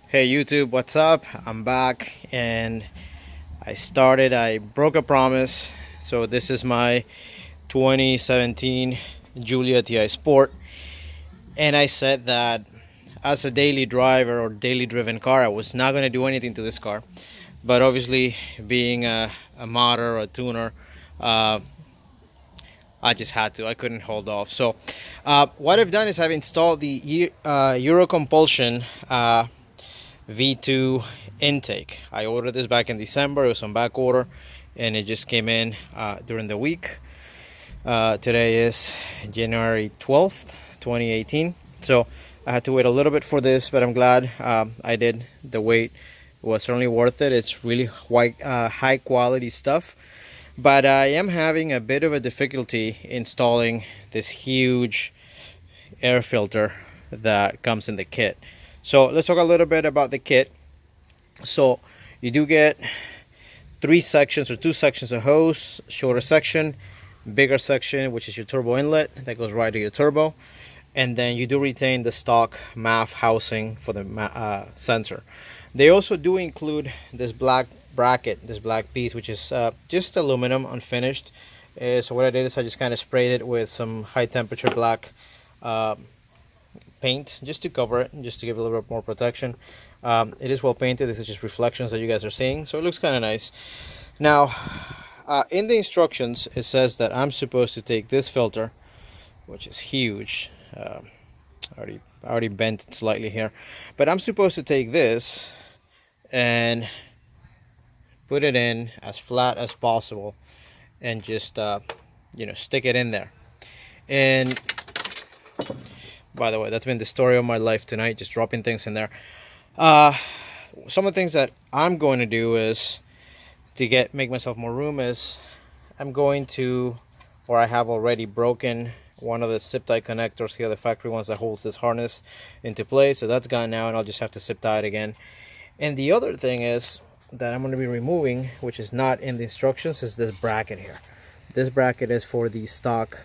Hey YouTube, what's up? I'm back and I broke a promise. So this is my 2017 Giulia TI Sport, and I said that as a daily driver or daily driven car, I was not going to do anything to this car. But obviously, being a modder or a tuner, uh, I just had to. I couldn't hold off. So what I've done is I've installed the Eurocompulsion V2 intake. I ordered this back in December. It was on back order and it just came in during the week. Today is January 12th, 2018. So I had to wait a little bit for this, but I'm glad I did. The wait was certainly worth it. It's really high quality stuff. But I am having a bit of a difficulty installing this huge air filter that comes in the kit. So let's talk a little bit about the kit. So you do get two sections of hose, shorter section, bigger section, which is your turbo inlet that goes right to your turbo, and then you do retain the stock MAF housing for the sensor. They also do include this black bracket, this black piece, which is just aluminum, unfinished. So what I did is I just kind of sprayed it with some high temperature black paint just to cover it, just to give it a little bit more protection. It is well painted. This is just reflections that you guys are seeing, so it looks kind of nice. Now in the instructions it says that I'm supposed to take this filter, which is huge. I already bent it slightly here, but I'm supposed to take this and put it in as flat as possible and just stick it in there. And by the way, that's been the story of my life tonight, just dropping things in there. Some of the things that I'm going to do is to make myself more room is I'm going to, or I have already broken one of the zip tie connectors here, the factory ones that holds this harness into place. So that's gone now, and I'll just have to zip tie it again. And the other thing is that I'm going to be removing, which is not in the instructions, is this bracket here. This bracket is for the stock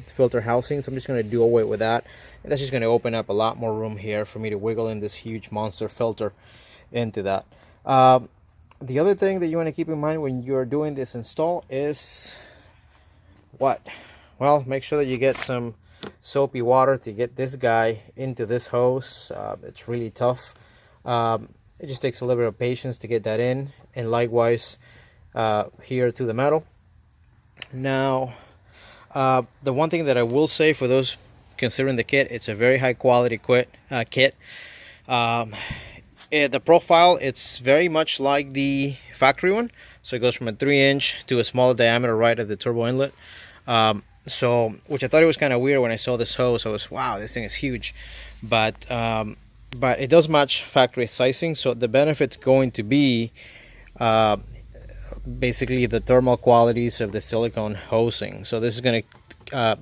filter housing, so I'm just going to do away with that. And that's just going to open up a lot more room here for me to wiggle in this huge monster filter into that. The other thing that you want to keep in mind when you're doing this install is what? Well, make sure that you get some soapy water to get this guy into this hose. It's really tough. It just takes a little bit of patience to get that in, and likewise here to the metal. Now the one thing that I will say for those considering the kit, it's a very high quality kit. The profile, it's very much like the factory one, so it goes from a 3-inch to a smaller diameter right at the turbo inlet. So which I thought it was kind of weird when I saw this hose. I was, wow, this thing is huge, but it does match factory sizing. So the benefit's going to be basically the thermal qualities of the silicone hosing. So this is going to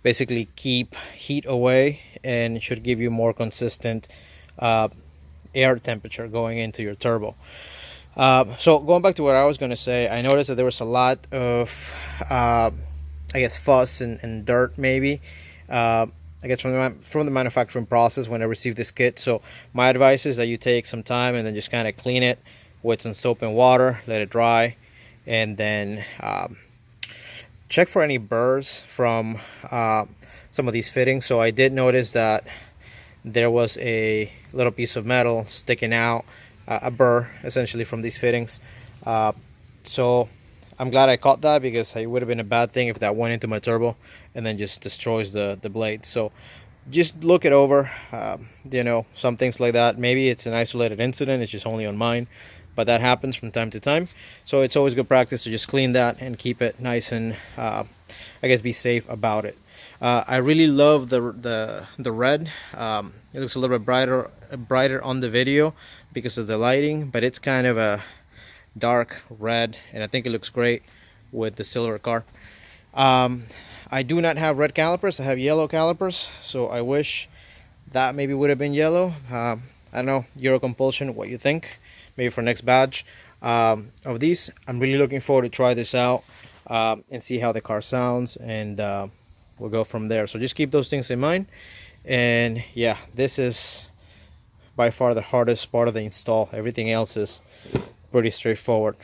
basically keep heat away and should give you more consistent air temperature going into your turbo. So going back to what I was going to say, I noticed that there was a lot of I guess fuss and dirt maybe I guess from the manufacturing process when I received this kit. So my advice is that you take some time and then just kind of clean it with some soap and water, let it dry, and then check for any burrs from some of these fittings. So I did notice that there was a little piece of metal sticking out, a burr essentially from these fittings. So I'm glad I caught that, because it would have been a bad thing if that went into my turbo and then just destroys the blade. So just look it over. Some things like that, maybe it's an isolated incident, it's just only on mine, but that happens from time to time. So it's always good practice to just clean that and keep it nice and I guess be safe about it. I really love the red. It looks a little bit brighter on the video because of the lighting, but it's kind of a dark red, and I think it looks great with the silver car. I do not have red calipers, I have yellow calipers, so I wish that maybe would have been yellow. I don't know, Eurocompulsion, what you think, maybe for next batch of these. I'm really looking forward to try this out and see how the car sounds, and we'll go from there. So just keep those things in mind. And yeah, this is by far the hardest part of the install. Everything else is pretty straightforward.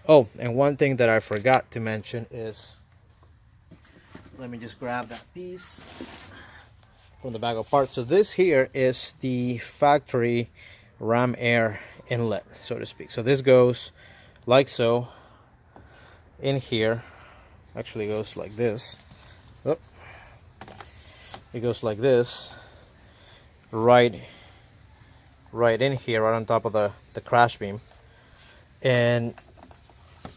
Oh, and one thing that I forgot to mention is, let me just grab that piece from the bag of parts. So this here is the factory ram air inlet, so to speak. So this goes like so in here. Actually goes like this. Oh, it goes like this, right in here, right on top of the crash beam. And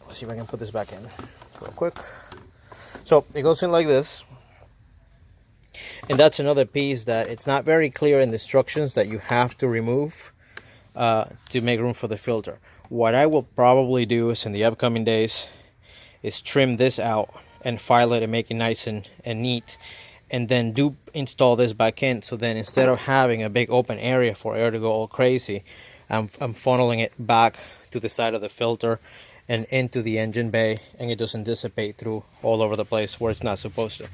let's see if I can put this back in real quick. So it goes in like this, and that's another piece that it's not very clear in the instructions that you have to remove to make room for the filter. What I will probably do is in the upcoming days is trim this out and file it and make it nice and neat, and then do install this back in. So then instead of having a big open area for air to go all crazy, I'm funneling it back to the side of the filter and into the engine bay, and it doesn't dissipate through all over the place where it's not supposed to.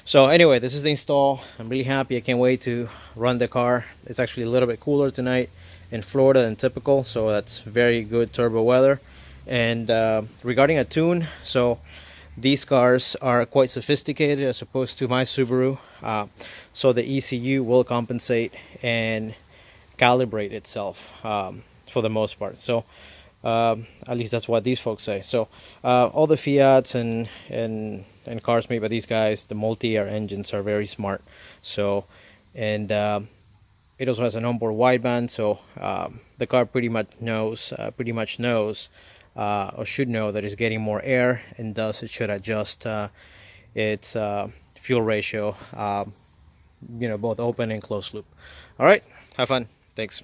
So anyway, this is the install. I'm really happy. I can't wait to run the car. It's actually a little bit cooler tonight in Florida than typical, so that's very good turbo weather. And regarding a tune, so these cars are quite sophisticated as opposed to my Subaru, so the ECU will compensate and calibrate itself for the most part. So at least that's what these folks say. So all the Fiats and cars made by these guys, the multi-air engines are very smart. So, and it also has an onboard wideband, so the car pretty much knows or should know that it's getting more air, and thus it should adjust its fuel ratio, both open and closed loop. All right, have fun. Thanks.